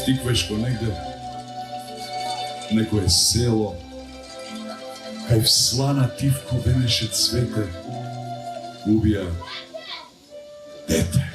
Тиквешко негде, некое село, кај в слана тивко венеше цвете, убија дете.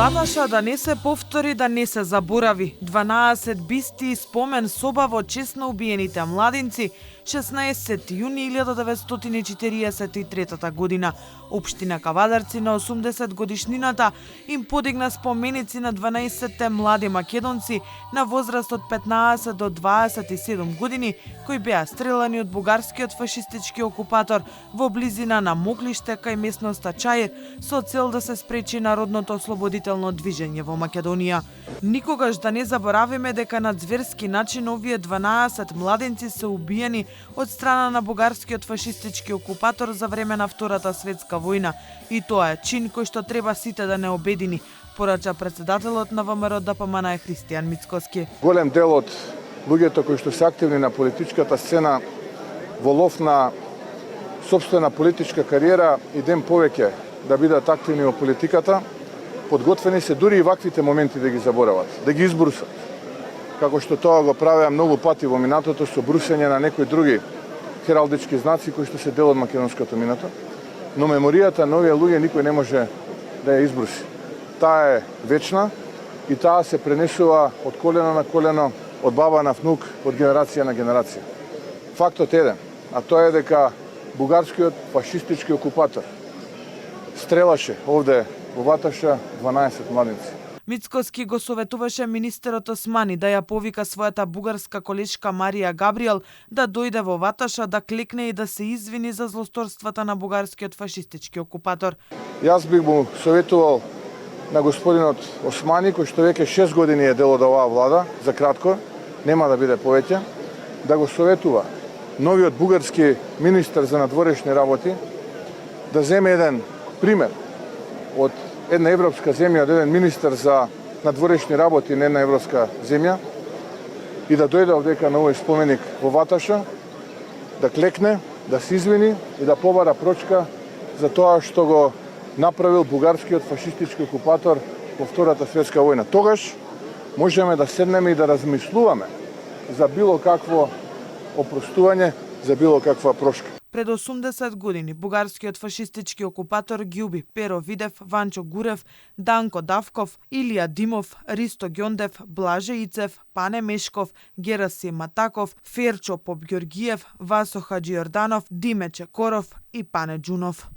Ваташа да не се повтори, да не се заборави. 12 бисти и спомен соба во чест на убиените младинци, 16 јуни 1943 година. Општина Кавадарци на 80 годишнината им подигна споменици на 12 млади македонци на возраст од 15 до 27 години, кои беа стрелани од бугарскиот фашистички окупатор во близина на Моглиште кај местноста Чаир со цел да се спречи народното ослободително движење во Македонија. Никогаш да не заборавиме дека на зверски начин овие 12 младенци се убиени од страна на бугарскиот фашистички окупатор за време на Втората светска војна, и тоа е чин кој што треба сите да не обедини, порача председателот на ВМРО ДПМН Христијан Мицкоски. Голем дел од луѓето кои што се активни на политичката сцена во лов на сопствена политичка кариера и ден повеќе да бидат активни во политиката, подготвени се дури и ваквите моменти да ги заборават, да ги избрусат. Како што тоа го правеа многу пати во минатото со брусење на некои други хералдички знаци кои што се дел од македонското минато, но меморијата на овие луѓе никој не може да ја избруси. Таа е вечна и таа се пренесува од колено на колено, од баба на внук, од генерација на генерација. Фактот е еден, а тоа е дека бугарскиот фашистички окупатор стрелаше овде во Ваташа 12 младинци. Мицкоски го советуваше министерот Османи да ја повика својата бугарска колешка Марија Габриел да дојде во Ваташа да клекне и да се извини за злосторствата на бугарскиот фашистички окупатор. Јас бих му советувал на господинот Османи, кој што веќе 6 години е дел од оваа влада, за кратко, нема да биде повеќе, да го советува новиот бугарски министер за надворешни работи да земе еден пример од една европска земја, од еден министер за надворешни работи на една европска земја и да дојде овдека на овој споменик во Ваташа, да клекне, да се извини и да побара прочка за тоа што го направил бугарскиот фашистички окупатор во Втората светска војна. Тогаш можеме да седнеме и да размислуваме за било какво опростување, за било каква прошка. Пред 80 години бугарскиот фашистички окупатор ги уби Перо Видев, Ванчо Гурев, Данко Давков, Илија Димов, Ристо Ѓондев, Блаже Ицев, Пане Мешков, Гераси Матаков, Ферчо Попѓоргиев, Васо Хаџијорданов, Диме Чекоров и Пане Џунов.